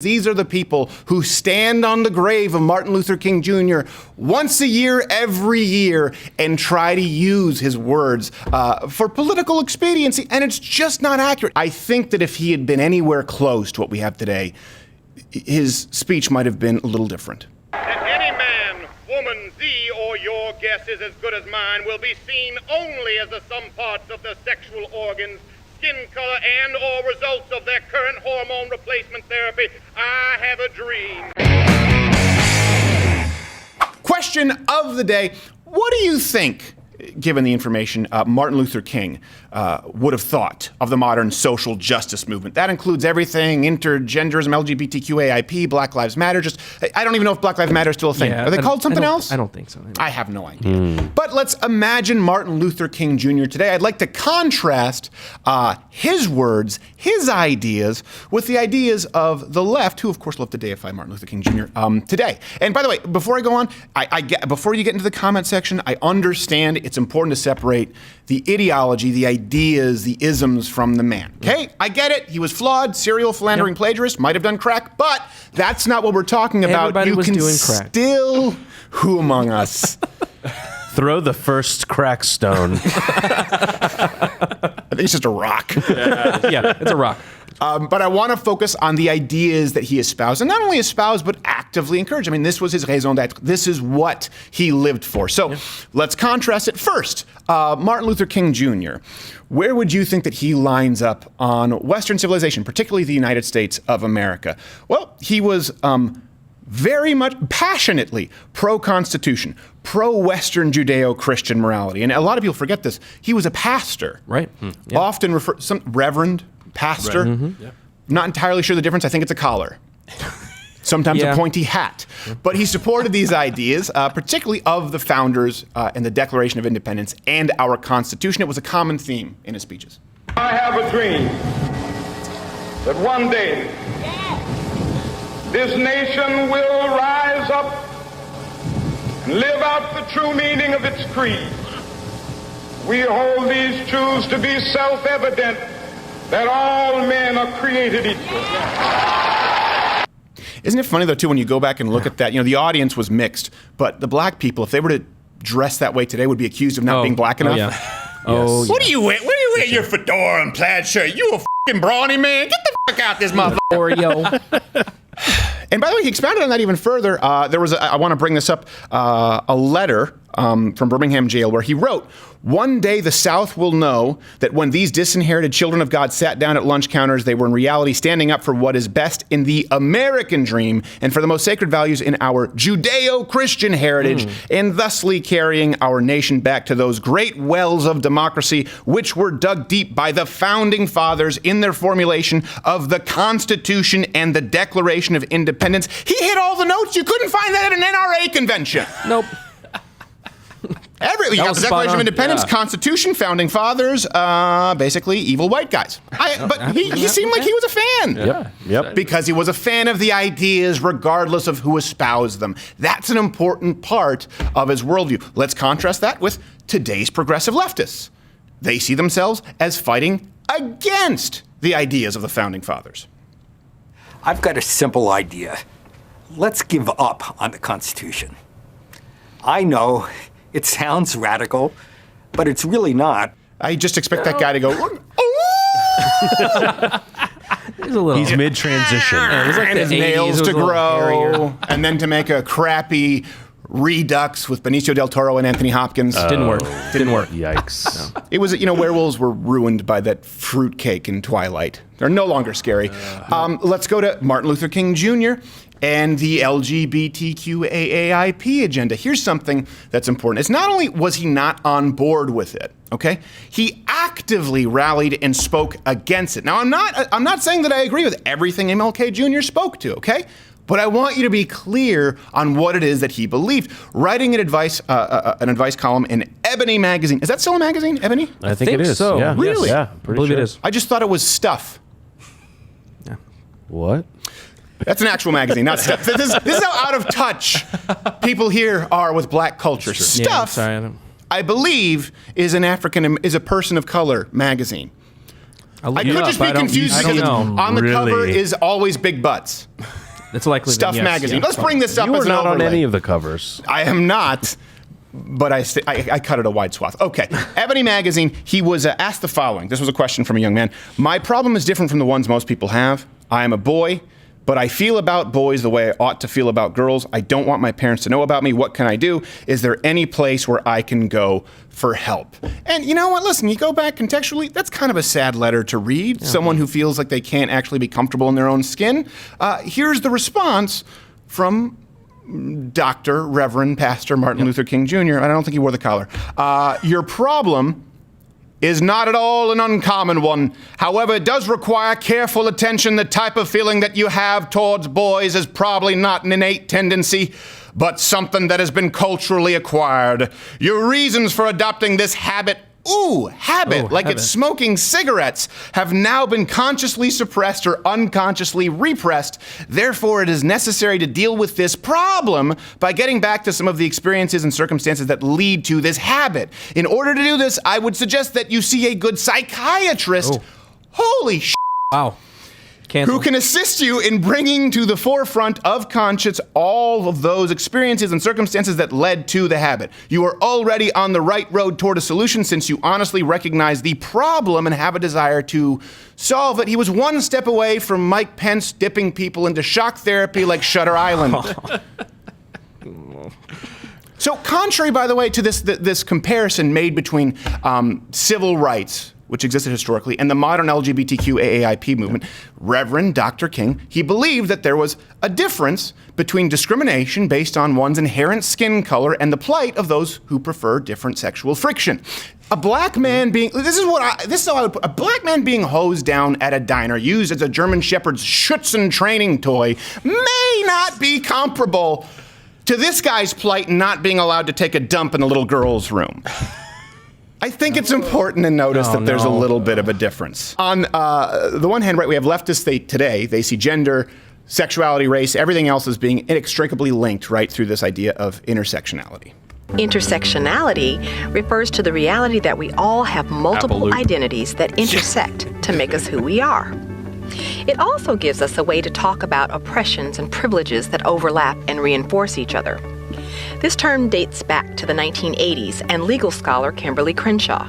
These are the people who stand on the grave of Martin Luther King Jr. once a year, every year, and try to use his words for political expediency, and it's just not accurate. I think that if he had been anywhere close to what we have today, his speech might have been a little different. That any man, woman, thee, or your guess is as good as mine will be seen only as the sum parts of the sexual organs, skin color, and or results of their current hormone replacement therapy. I have a dream. Question of the day. What do you think, given the information, Martin Luther King would have thought of the modern social justice movement? That includes everything: intergenderism, LGBTQAIP, Black Lives Matter. I don't even know if Black Lives Matter is still a thing. Are they called something else? I don't think so. I have no idea. But let's imagine Martin Luther King Jr. today. I'd like to contrast his words, his ideas, with the ideas of the left, who, of course, love to deify Martin Luther King Jr. Today. And by the way, before I go on, before you get into the comment section, I understand it's important to separate the ideology, the ideas, the isms from the man. Okay? I get it. He was flawed, serial philandering plagiarist, might have done crack, but that's not what we're talking about. Everybody was doing crack. Still, who among us? Throw the first crack stone. I think it's just a rock. Yeah, it's a rock. But I want to focus on the ideas that he espoused, and not only espoused, but actively encouraged. I mean, this was his raison d'être. This is what he lived for. So let's contrast it first. Martin Luther King Jr., where would you think that he lines up on Western civilization, particularly the United States of America? Well, he was very much passionately pro-Constitution, pro-Western Judeo-Christian morality. And a lot of people forget this. He was a pastor. Right. Yeah. Often reverend, pastor. Right. Mm-hmm. Yeah. Not entirely sure the difference. I think it's a collar. Sometimes a pointy hat. But he supported these ideas, particularly of the founders and the Declaration of Independence and our Constitution. It was a common theme in his speeches. I have a dream that one day this nation will rise up and live out the true meaning of its creed. We hold these truths to be self-evident, that all men are created equal. Isn't it funny, though, too, when you go back and look at that, the audience was mixed, but the black people, if they were to dress that way today, would be accused of not being black enough. Oh, What do you wear? What do you wear your fedora and plaid shirt? You a f***ing brawny man? Get the f*** out this motherfucker. Oreo. And by the way, he expounded on that even further. There was, I want to bring this up, a letter from Birmingham jail where he wrote, "One day the South will know that when these disinherited children of God sat down at lunch counters, they were in reality standing up for what is best in the American dream and for the most sacred values in our Judeo-Christian heritage, and thusly carrying our nation back to those great wells of democracy which were dug deep by the founding fathers in their formulation of the Constitution and the Declaration of Independence." He hit all the notes. You couldn't find that at an NRA convention. Nope. The Declaration of Independence, Constitution, Founding Fathers, basically evil white guys. But he seemed like he was a fan. Yep. Because he was a fan of the ideas, regardless of who espoused them. That's an important part of his worldview. Let's contrast that with today's progressive leftists. They see themselves as fighting against the ideas of the Founding Fathers. I've got a simple idea. Let's give up on the Constitution. I know it sounds radical, but it's really not. I just expect that guy to go, He's mid-transition. and his nails to grow, and then to make a crappy Redux with Benicio del Toro and Anthony Hopkins. Didn't work. Yikes. No. It was, werewolves were ruined by that fruitcake in Twilight. They're no longer scary. Let's go to Martin Luther King Jr. and the LGBTQAAIP agenda. Here's something that's important. It's not only was he not on board with it, okay? He actively rallied and spoke against it. Now, I'm not saying that I agree with everything MLK Jr. spoke to, okay? But I want you to be clear on what it is that he believed. Writing an advice column in Ebony magazine. Is that still a magazine, Ebony? I think it is. So. Yeah. Really? Yeah, I believe it is. I just thought it was Stuff. Yeah. What? That's an actual magazine, not Stuff. This is how out of touch people here are with black culture. Sure. Stuff, Yeah, I believe, is a person of color magazine. I could just be confused I don't because know. on the cover Really? is always big butts. It's likely Stuff yes, magazine. yeah. Let's bring this up You as were an not on overlay. any of the covers. I am not, but I cut it a wide swath. Okay, Ebony Magazine, he was asked the following. This was a question from a young man. My problem is different from the ones most people have. I am a boy, but I feel about boys the way I ought to feel about girls. I don't want my parents to know about me. What can I do? Is there any place where I can go for help? And you know what? Listen, you go back contextually, that's kind of a sad letter to read. Someone who feels like they can't actually be comfortable in their own skin. Here's the response from Dr. Reverend Pastor Martin Luther King Jr. I don't think he wore the collar. Your problem is not at all an uncommon one. However, it does require careful attention. The type of feeling that you have towards boys is probably not an innate tendency, but something that has been culturally acquired. Your reasons for adopting this habit, like it's smoking cigarettes, have now been consciously suppressed or unconsciously repressed. Therefore, it is necessary to deal with this problem by getting back to some of the experiences and circumstances that lead to this habit. In order to do this, I would suggest that you see a good psychiatrist. Holy sh**. Wow. Cancel. Who can assist you in bringing to the forefront of conscience all of those experiences and circumstances that led to the habit. You are already on the right road toward a solution since you honestly recognize the problem and have a desire to solve it. He was one step away from Mike Pence dipping people into shock therapy like Shutter Island. So contrary, by the way, to this comparison made between civil rights, which existed historically, and the modern LGBTQ AAIP movement, Reverend Dr. King, he believed that there was a difference between discrimination based on one's inherent skin color and the plight of those who prefer different sexual friction. A black man being, this is how I would put, a black man being hosed down at a diner, used as a German Shepherd's Schützen training toy, may not be comparable to this guy's plight not being allowed to take a dump in the little girl's room. I think it's important to notice that there's a little bit of a difference. On the one hand, right, we have leftists today, they see gender, sexuality, race, everything else as being inextricably linked right through this idea of intersectionality. Intersectionality refers to the reality that we all have multiple identities that intersect to make us who we are. It also gives us a way to talk about oppressions and privileges that overlap and reinforce each other. This term dates back to the 1980s and legal scholar Kimberly Crenshaw.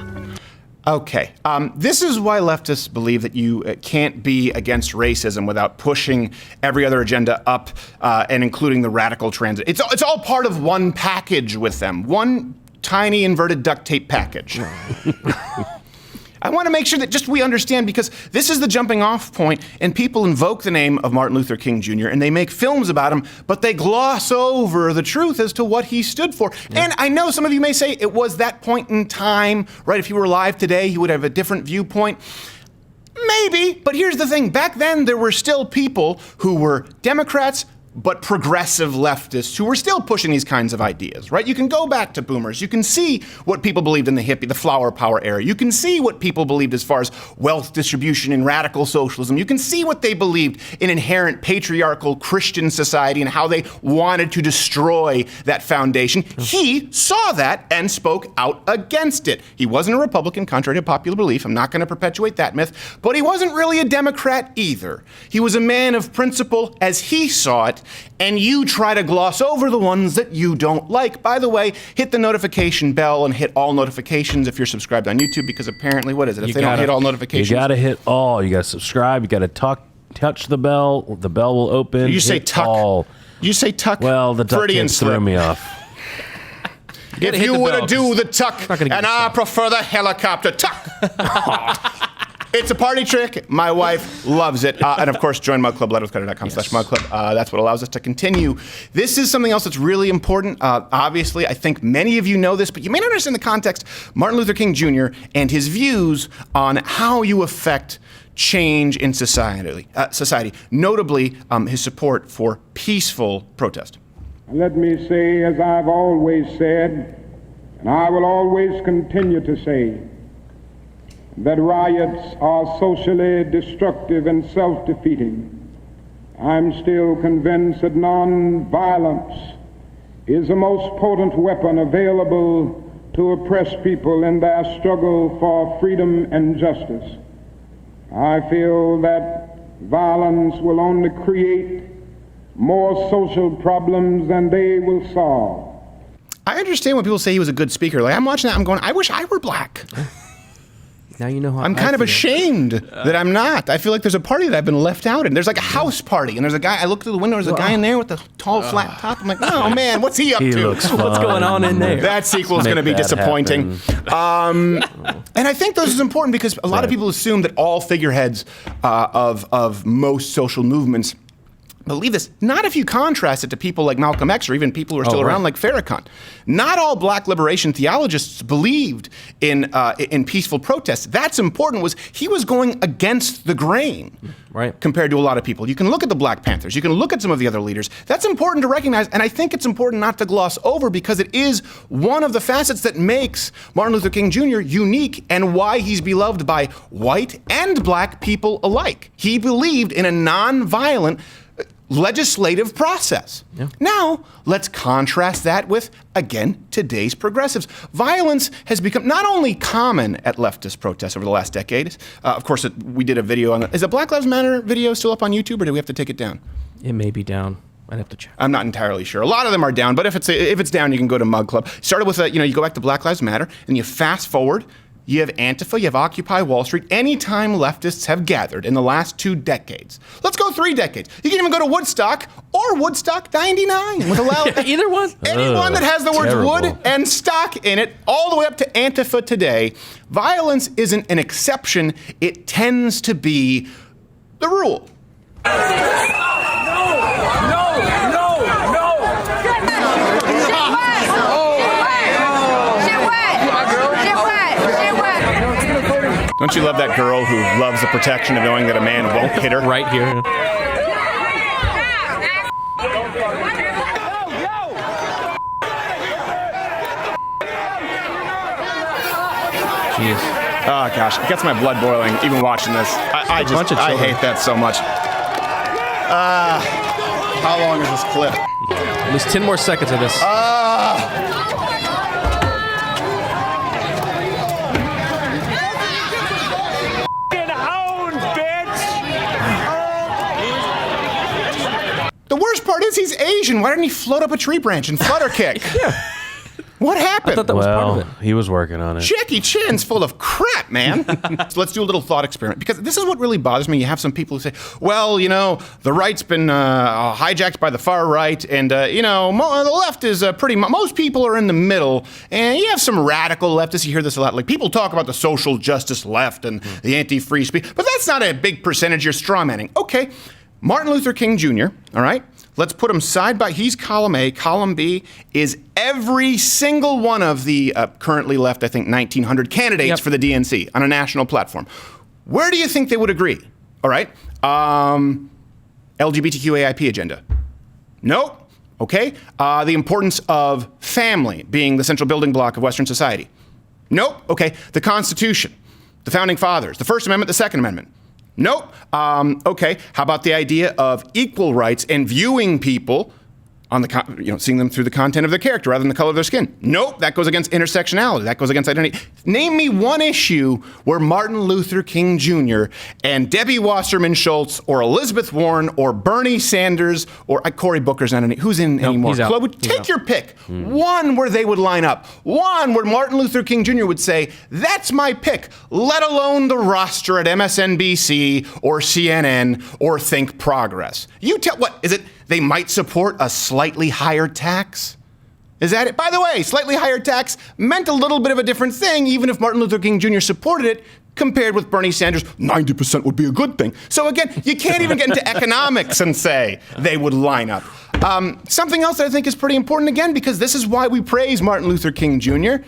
Okay, this is why leftists believe that you can't be against racism without pushing every other agenda up and including the radical transit. It's all part of one package with them, one tiny inverted duct tape package. I want to make sure that just we understand, because this is the jumping off point, and people invoke the name of Martin Luther King Jr. and they make films about him, but they gloss over the truth as to what he stood for. Yeah. And I know some of you may say it was that point in time, right? If he were alive today, he would have a different viewpoint. Maybe, but here's the thing. Back then, there were still people who were Democrats, but progressive leftists who were still pushing these kinds of ideas, right? You can go back to boomers. You can see what people believed in the flower power era. You can see what people believed as far as wealth distribution and radical socialism. You can see what they believed in inherent patriarchal Christian society and how they wanted to destroy that foundation. He saw that and spoke out against it. He wasn't a Republican, contrary to popular belief. I'm not going to perpetuate that myth, but he wasn't really a Democrat either. He was a man of principle as he saw it, and you try to gloss over the ones that you don't like. By the way, hit the notification bell and hit all notifications if you're subscribed on YouTube, because apparently, what is it? If they don't hit all notifications. You gotta hit all. You gotta subscribe. You gotta touch the bell. The bell will open. You say tuck. All. You say tuck. Well, the duct Freudian tape threw slip. me off. If you were to do the tuck, and I prefer the helicopter tuck. It's a party trick. My wife loves it. And of course, join Mug Club, ledwithcutter.com/mugclub. That's what allows us to continue. This is something else that's really important. Obviously, I think many of you know this, but you may not understand the context. Martin Luther King Jr. and his views on how you affect change in society. Notably, his support for peaceful protest. Let me say, as I've always said, and I will always continue to say, that riots are socially destructive and self-defeating. I'm still convinced that non-violence is the most potent weapon available to oppress people in their struggle for freedom and justice. I feel that violence will only create more social problems than they will solve. I understand when people say he was a good speaker. Like, I'm watching that, I'm going, I wish I were black. Now you know how I'm kind of ashamed that I'm not. I feel like there's a party that I've been left out in. There's like a house party, and there's a guy, I look through the window, there's a guy in there with a tall, flat top. I'm like, oh man, what's he up He to? looks fun. What's going on in there? That sequel is going to be that disappointing. And I think this is important because a lot of people assume that all figureheads of most social movements believe this. Not if you contrast it to people like Malcolm X or even people who are still around like Farrakhan. Not all black liberation theologists believed in peaceful protest. That's important. He was going against the grain, right, compared to a lot of people. You can look at the Black Panthers. You can look at some of the other leaders. That's important to recognize, and I think it's important not to gloss over because it is one of the facets that makes Martin Luther King Jr. unique and why he's beloved by white and black people alike. He believed in a nonviolent legislative process. Yeah. Now, let's contrast that with, again, today's progressives. Violence has become not only common at leftist protests over the last decade. Of course, we did a video on that. Is the Black Lives Matter video still up on YouTube, or do we have to take it down? It may be down. I'd have to check. I'm not entirely sure. A lot of them are down, but if it's down, you can go to Mug Club. Started with you go back to Black Lives Matter, and you fast forward. You have Antifa, you have Occupy Wall Street. Anytime leftists have gathered in the last 2 decades. Let's go 3 decades. You can even go to Woodstock or Woodstock 99. Either one. Anyone that has the words wood and stock in it, all the way up to Antifa today. Violence isn't an exception. It tends to be the rule. Don't you love that girl who loves the protection of knowing that a man won't hit her? Right here. Jeez. Oh gosh, it gets my blood boiling even watching this. I hate that so much. How long is this clip? At least 10 more seconds of this. The worst part is he's Asian. Why didn't he float up a tree branch and flutter kick? Yeah. What happened? I thought that was part of it. He was working on it. Jackie Chan's full of crap, man. So let's do a little thought experiment, because this is what really bothers me. You have some people who say, well, the right's been hijacked by the far right, and, the left is most people are in the middle, and you have some radical leftists. You hear this a lot. Like, people talk about the social justice left and the anti-free speech, but that's not a big percentage. You're strawmanning. Okay, Martin Luther King Jr., all right? Let's put him side by, he's column A. Column B is every single one of the currently left, I think, 1,900 candidates for the DNC on a national platform. Where do you think they would agree? All right. LGBTQAIP agenda. Nope. Okay. The importance of family being the central building block of Western society. Nope. Okay. The Constitution, the Founding Fathers, the First Amendment, the Second Amendment. Nope. Okay. How about the idea of equal rights and viewing people on the, seeing them through the content of their character rather than the color of their skin? Nope. That goes against intersectionality. That goes against identity. Name me one issue where Martin Luther King Jr. and Debbie Wasserman Schultz or Elizabeth Warren or Bernie Sanders or Cory Booker's not any. Who's in anymore? He's out. Take your pick. One where they would line up. One where Martin Luther King Jr. would say, that's my pick, let alone the roster at MSNBC or CNN or Think Progress. You tell, what, is it they might support a slightly higher tax? Is that it? By the way, slightly higher tax meant a little bit of a different thing, even if Martin Luther King Jr. supported it, compared with Bernie Sanders, 90% would be a good thing. So again, you can't even get into economics and say they would line up. Something else that I think is pretty important, again, because this is why we praise Martin Luther King Jr.,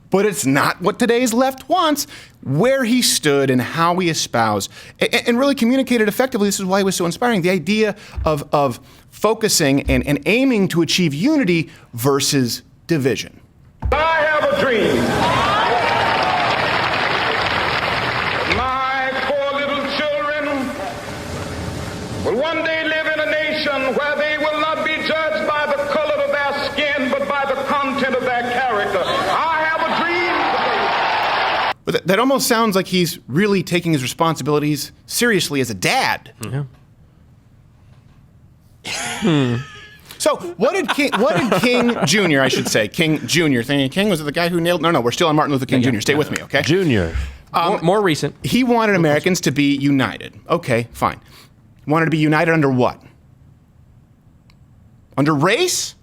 but it's not what today's left wants, where he stood and how he espoused and really communicated effectively. This is why it was so inspiring. The idea of focusing and aiming to achieve unity versus division. I have a dream. My 4 little children will one day live in a nation where they will not be judged by the color of their skin, but by the content of their character. I have a dream. But that almost sounds like he's really taking his responsibilities seriously as a dad. So what did King Jr., I should say, King Jr., thinking King, was it the guy who nailed? No, we're still on Martin Luther King Jr. Stay with me, okay? Junior. More recent. He wanted Americans to be united. Okay, fine. Wanted to be united under what? Under race?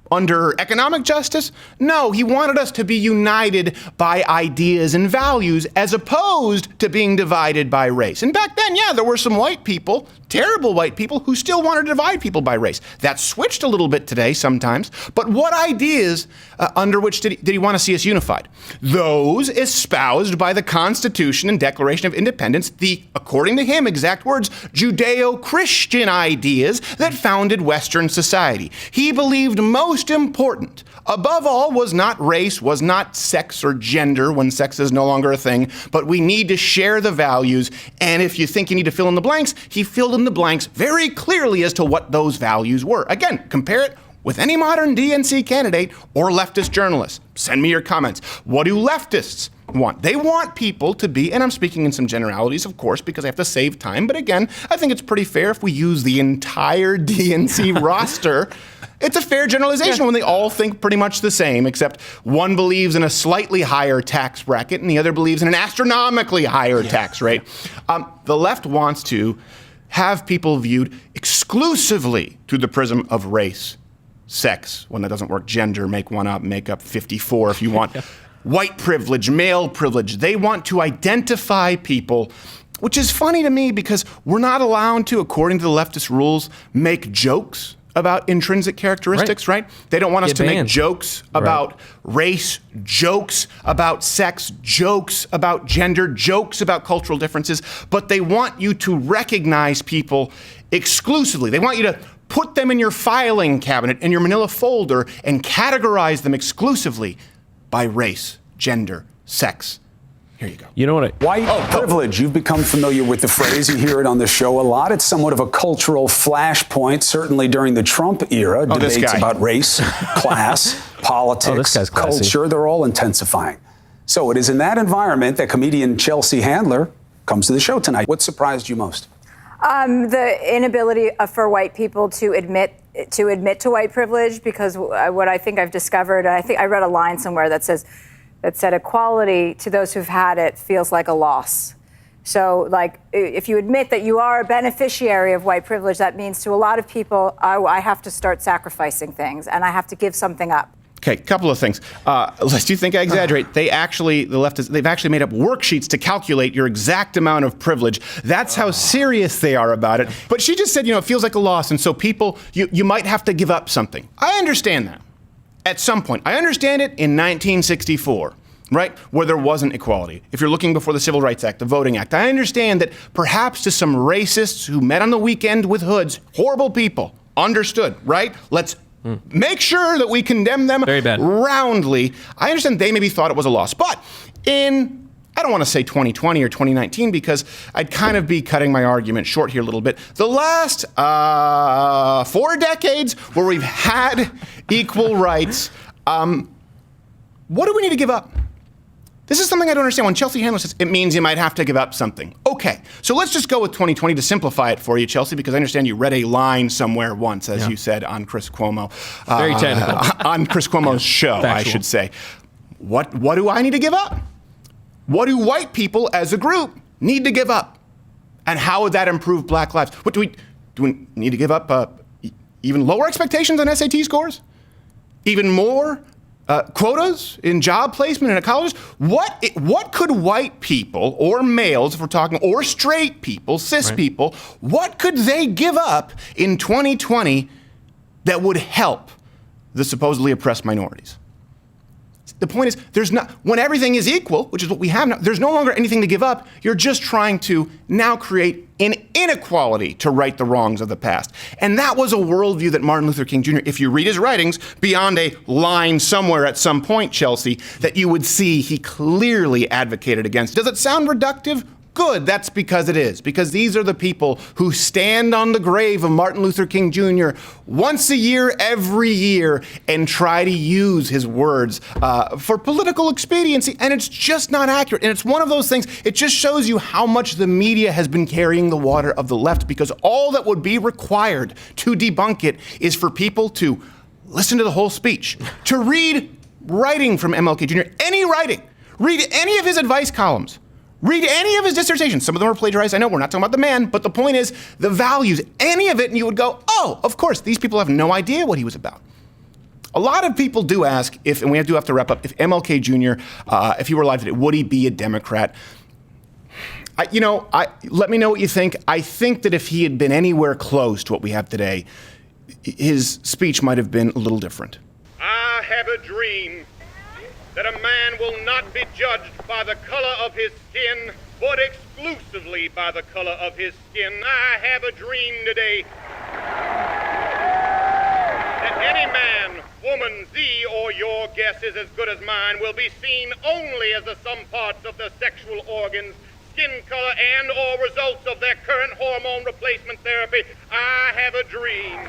Under economic justice? No, he wanted us to be united by ideas and values as opposed to being divided by race. And back then, yeah, there were some white people, terrible white people, who still wanted to divide people by race. That switched a little bit today sometimes. But what ideas under which did he want to see us unified? Those espoused by the Constitution and Declaration of Independence, the, according to him, exact words, Judeo-Christian ideas that founded Western society. He believed most important, above all, was not race, was not sex or gender, when sex is no longer a thing, but we need to share the values. And if you think you need to fill in the blanks, he filled in the blanks very clearly as to what those values were. Again, compare it with any modern DNC candidate or leftist journalist. Send me your comments. What do leftists want? They want people to be, and I'm speaking in some generalities, of course, because I have to save time, but again, I think it's pretty fair if we use the entire DNC roster. It's a fair generalization when they all think pretty much the same, except one believes in a slightly higher tax bracket and the other believes in an astronomically higher tax rate. The left wants to have people viewed exclusively through the prism of race, sex, when that doesn't work, gender, make one up, make up 54 if you want, white privilege, male privilege. They want to identify people, which is funny to me because we're not allowed to, according to the leftist rules, make jokes about intrinsic characteristics, right? They don't want us to make jokes about race, jokes about sex, jokes about gender, jokes about cultural differences, but they want you to recognize people exclusively. They want you to put them in your filing cabinet, in your manila folder, and categorize them exclusively by race, gender, sex. Here you go. You know what? White privilege. You've become familiar with the phrase. You hear it on the show a lot. It's somewhat of a cultural flashpoint, certainly during the Trump era. Debates about race, class, politics, culture, they're all intensifying. So it is in that environment that comedian Chelsea Handler comes to the show tonight. What surprised you most? The inability for white people to admit to white privilege, because what I think I've discovered, I think I read a line somewhere that said equality to those who've had it feels like a loss. So, like, if you admit that you are a beneficiary of white privilege, that means to a lot of people, I have to start sacrificing things and I have to give something up. Okay, couple of things. Lest you think I exaggerate, the leftists, they've actually made up worksheets to calculate your exact amount of privilege. That's how serious they are about it. But she just said, it feels like a loss, and so people, you might have to give up something. I understand that. At some point. I understand it in 1964, right, where there wasn't equality. If you're looking before the Civil Rights Act, the Voting Act, I understand that perhaps to some racists who met on the weekend with hoods, horrible people, understood, right? Let's make sure that we condemn them roundly. I understand they maybe thought it was a loss. But in, I don't want to say 2020 or 2019 because I'd kind of be cutting my argument short here a little bit. The last 4 decades where we've had equal rights, what do we need to give up? This is something I don't understand. When Chelsea Handler says it means you might have to give up something. Okay, so let's just go with 2020 to simplify it for you, Chelsea, because I understand you read a line somewhere once, as you said on Chris Cuomo. Very technical. On Chris Cuomo's show, factual. I should say. What do I need to give up? What do white people as a group need to give up? And how would that improve black lives? What do we need to give up? Even lower expectations on SAT scores? Even more quotas in job placement and at colleges? What could white people or males, if we're talking, or straight people, cis people, what could they give up in 2020 that would help the supposedly oppressed minorities? The point is, when everything is equal, which is what we have now, there's no longer anything to give up. You're just trying to now create an inequality to right the wrongs of the past. And that was a worldview that Martin Luther King Jr., if you read his writings, beyond a line somewhere at some point, Chelsea, that you would see he clearly advocated against. Does it sound reductive? Good, that's because it is. Because these are the people who stand on the grave of Martin Luther King Jr. once a year, every year, and try to use his words for political expediency. And it's just not accurate. And it's one of those things, it just shows you how much the media has been carrying the water of the left, because all that would be required to debunk it is for people to listen to the whole speech, to read writing from MLK Jr., any writing, read any of his advice columns, read any of his dissertations. Some of them are plagiarized. I know we're not talking about the man, but the point is the values, any of it, and you would go, oh, of course, these people have no idea what he was about. A lot of people do ask if, and we do have to wrap up, if MLK Jr., if he were alive today, would he be a Democrat? Let me know what you think. I think that if he had been anywhere close to what we have today, his speech might have been a little different. I have a dream that a man will not be judged by the color of his skin, but exclusively by the color of his skin. I have a dream today that any man, woman, thee or your guess is as good as mine, will be seen only as the sum parts of their sexual organs, skin color, and or results of their current hormone replacement therapy. I have a dream.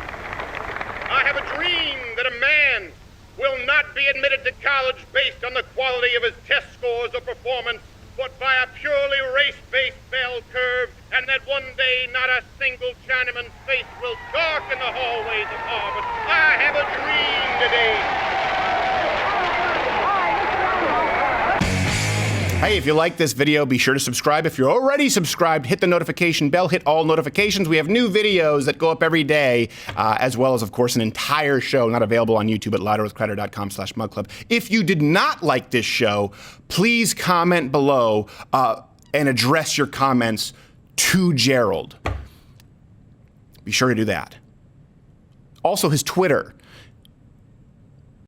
I have a dream that a man will not be admitted to college based on the quality of his test scores or performance, but by a purely race-based bell curve, and that one day not a single Chinaman's face will darken the hallways of Harvard. I have a dream today. Hey, if you like this video, be sure to subscribe. If you're already subscribed, hit the notification bell, hit all notifications. We have new videos that go up every day, as well as, of course, an entire show not available on YouTube at louderwithcrowder.com/mugclub. If you did not like this show, please comment below and address your comments to Gerald. Be sure to do that. Also, his Twitter